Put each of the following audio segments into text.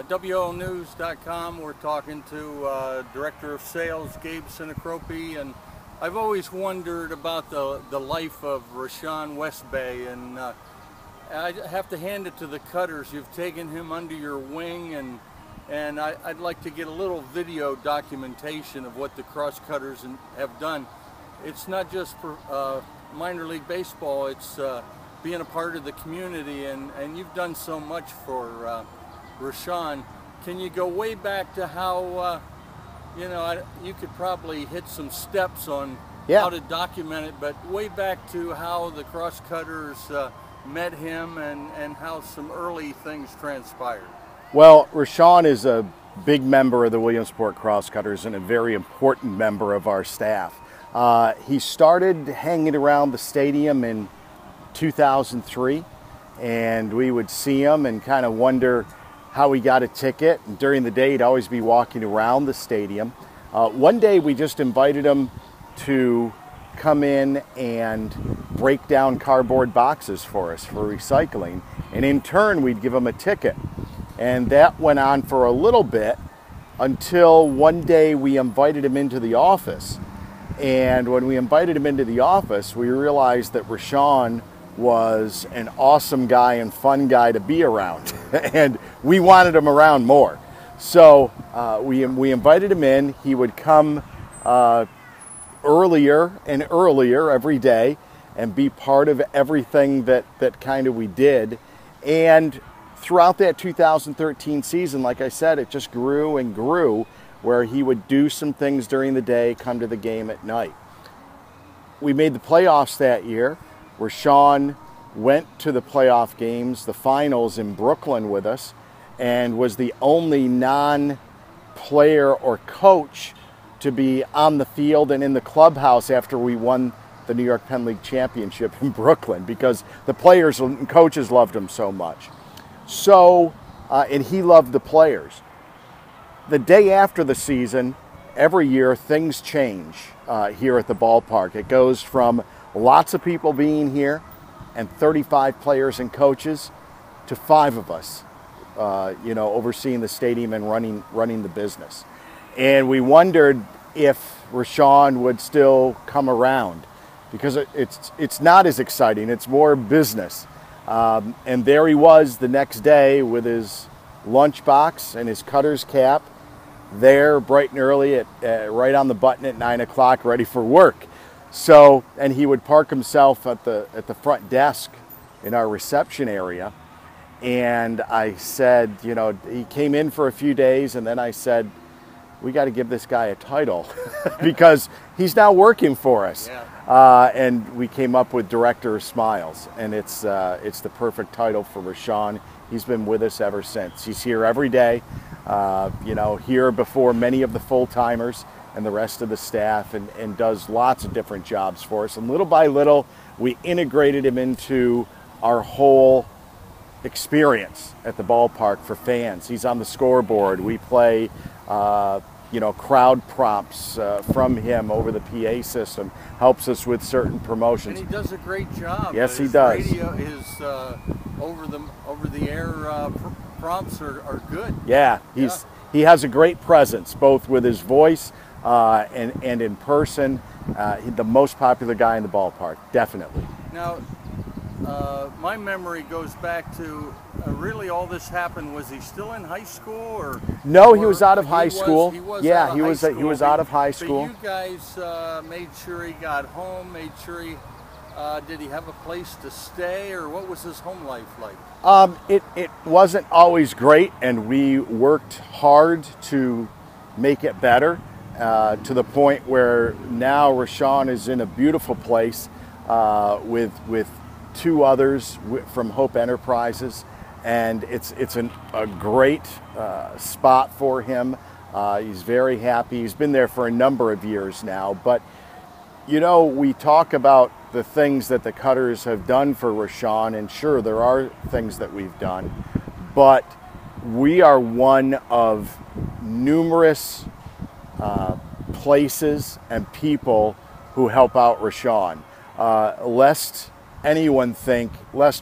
WLnews.com. We're talking to Director of Sales, Gabe Sinicropi, and I've always wondered about the life of Rhashan West-Bey, and I have to hand it to the Cutters. You've taken him under your wing, and I'd like to get a little video documentation of what the Crosscutters have done. It's not just for minor league baseball, it's being a part of the community, and you've done so much for Rhashan. Can you go way back to how, you could probably hit some steps on how to document it, but way back to how the Crosscutters met him and how some early things transpired. Well, Rhashan is a big member of the Williamsport Crosscutters and a very important member of our staff. He started hanging around the stadium in 2003, and we would see him and kind of wonder how he got a ticket. And during the day, he'd always be walking around the stadium. One day, we just invited him to come in and break down cardboard boxes for us for recycling, and in turn, we'd give him a ticket. And that went on for a little bit until one day we invited him into the office. And when we invited him into the office, we realized that Rhashan was an awesome guy and fun guy to be around. And we wanted him around more. So we invited him in. He would come earlier and earlier every day and be part of everything that kind of we did. And throughout that 2013 season, like I said, it just grew and grew, where he would do some things during the day, come to the game at night. We made the playoffs that year. Rhashan went to the playoff games, the finals in Brooklyn with us, and was the only non-player or coach to be on the field and in the clubhouse after we won the New York Penn League Championship in Brooklyn, because the players and coaches loved him so much. So, and he loved the players. The day after the season, every year things change here at the ballpark. It goes from lots of people being here and 35 players and coaches to 5 of us, overseeing the stadium and running the business. And we wondered if Rhashan would still come around, because it's not as exciting. It's more business. And there he was the next day with his lunchbox and his Cutter's cap, there bright and early right on the button at 9 o'clock, ready for work. So, and he would park himself at the front desk in our reception area. And I said, he came in for a few days, and then I said, we got to give this guy a title because he's now working for us. Yeah. And we came up with Director of Smiles, and it's the perfect title for Rhashan. He's been with us ever since. He's here every day, here before many of the full-timers and the rest of the staff, and does lots of different jobs for us. And little by little, we integrated him into our whole experience at the ballpark for fans. He's on the scoreboard. We play crowd prompts from him over the PA system, helps us with certain promotions. And he does a great job. Yes, he does. His over-the-air prompts are good. Yeah, he has a great presence, both with his voice and in person. The most popular guy in the ballpark, definitely. Now, my memory goes back to really all this happened. Was he still in high school, or? No, he was out of high school. He was out of high school. But you guys made sure he got home. Made sure he did he have a place to stay, or what was his home life like? It wasn't always great, and we worked hard to make it better to the point where now Rhashan is in a beautiful place with 2 others from Hope Enterprises, and it's a great spot for him. He's very happy. He's been there for a number of years now. But we talk about the things that the Cutters have done for Rhashan, and sure, there are things that we've done, but we are one of numerous places and people who help out Rhashan. Lest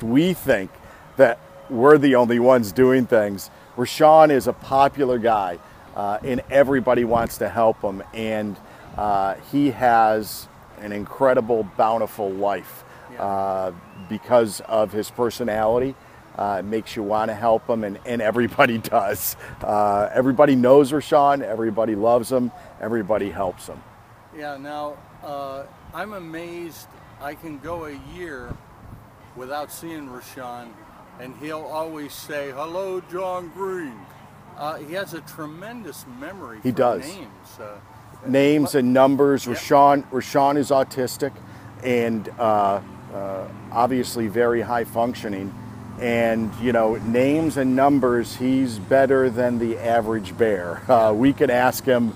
we think that we're the only ones doing things, Rhashan is a popular guy, and everybody wants to help him, and he has an incredible, bountiful life because of his personality. It makes you want to help him, and everybody does. Everybody knows Rhashan, everybody loves him, everybody helps him. Yeah, now I'm amazed I can go a year without seeing Rhashan, and he'll always say, "Hello, John Green." He has a tremendous memory for names. Names and numbers. Yeah. Rhashan is autistic and obviously very high functioning. And, you know, names and numbers, he's better than the average bear. We can ask him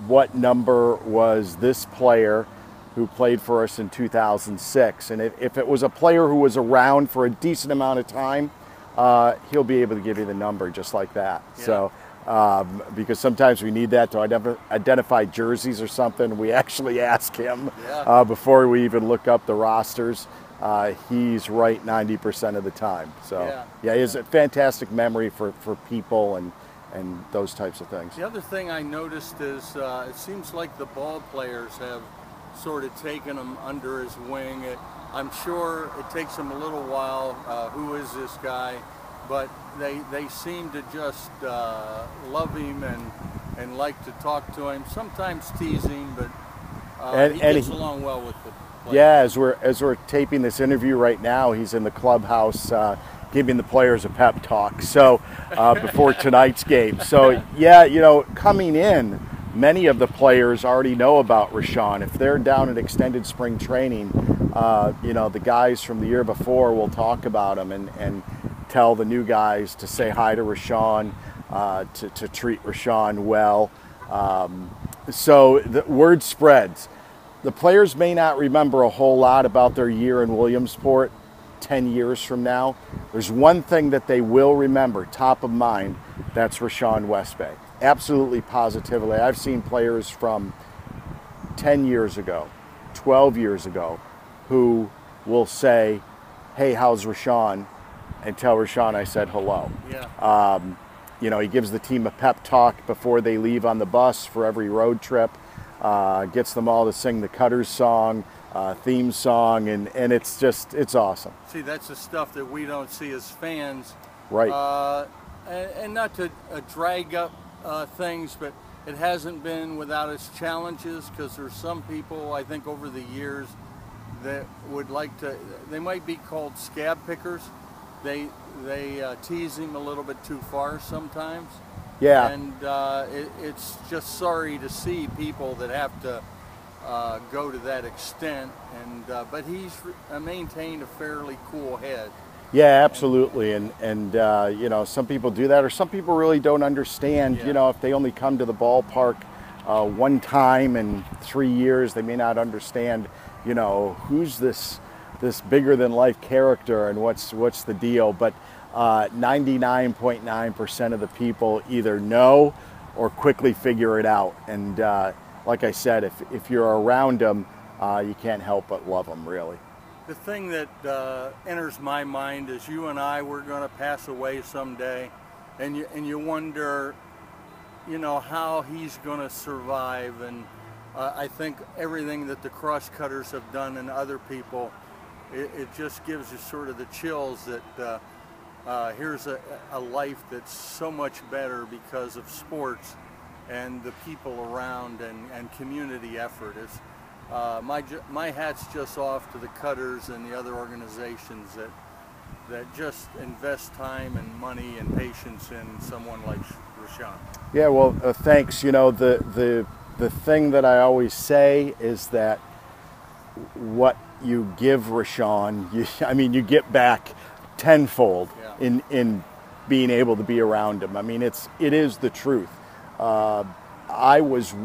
what number was this player who played for us in 2006. And if it was a player who was around for a decent amount of time, he'll be able to give you the number just like that. Yeah. So, because sometimes we need that to identify jerseys or something, we actually ask him before we even look up the rosters. He's right 90% of the time. So yeah, he has a fantastic memory for people and those types of things. The other thing I noticed is it seems like the ball players have sort of taken him under his wing. I'm sure it takes him a little while. Who is this guy? But they seem to just love him and like to talk to him. Sometimes tease him, but he gets along well with the players. Yeah, as we're taping this interview right now, he's in the clubhouse giving the players a pep talk. So before tonight's game. So yeah, you know, coming in, many of the players already know about Rhashan. If they're down at extended spring training, you know, the guys from the year before will talk about him and tell the new guys to say hi to Rhashan, to treat Rhashan well. So the word spreads. The players may not remember a whole lot about their year in Williamsport 10 years from now. There's one thing that they will remember, top of mind, that's Rhashan West-Bey. Absolutely, positively. I've seen players from 10 years ago, 12 years ago, who will say, "Hey, how's Rhashan?" and tell Rhashan I said hello. Yeah. You know, he gives the team a pep talk before they leave on the bus for every road trip, gets them all to sing the Cutters song, theme song, and it's awesome. See, that's the stuff that we don't see as fans. Right. And not to drag up things, but it hasn't been without its challenges, because there's some people, I think, over the years that would like to, they might be called scab pickers. They tease him a little bit too far sometimes. Yeah. And it's just sorry to see people that have to go to that extent. And but he's maintained a fairly cool head. Yeah, absolutely. And you know, some people do that, or some people really don't understand. You know, if they only come to the ballpark one time in 3 years, they may not understand, you know, who's this bigger than life character and what's the deal. But 99.9% of the people either know or quickly figure it out. And like I said, if you're around them, you can't help but love them, really. The thing that enters my mind is you and I, we're going to pass away someday, and you wonder, you know, how he's going to survive. And I think everything that the Crosscutters have done and other people, it just gives you sort of the chills that here's a life that's so much better because of sports and the people around and community effort. My hat's just off to the Cutters and the other organizations that just invest time and money and patience in someone like Rhashan. Yeah, well, thanks. You know, the thing that I always say is that what you give Rhashan, you get back tenfold in being able to be around him. I mean, it is the truth. I was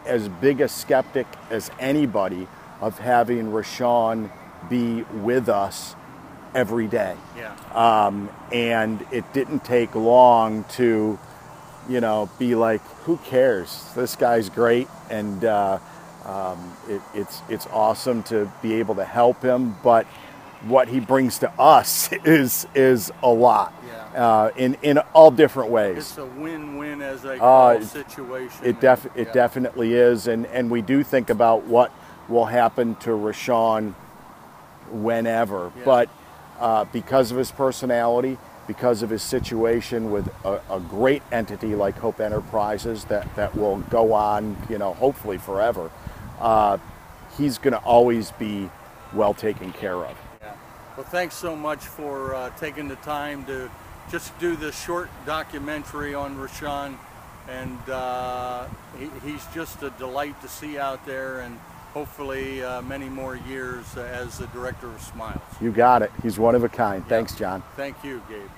as big a skeptic as anybody of having Rhashan be with us every day. Yeah. And it didn't take long to, you know, be like, who cares? This guy's great, and it's awesome to be able to help him. But what he brings to us is a lot. Yeah. In all different ways. It's a win-win, as I call situation. It definitely is, and we do think about what will happen to Rhashan whenever, but because of his personality, because of his situation with a great entity like Hope Enterprises that will go on, hopefully forever, he's going to always be well taken care of. Yeah. Well, thanks so much for taking the time to just do this short documentary on Rhashan, and he's just a delight to see out there, and hopefully many more years as the director of Smiles. You got it. He's one of a kind. Yeah. Thanks, John. Thank you, Gabe.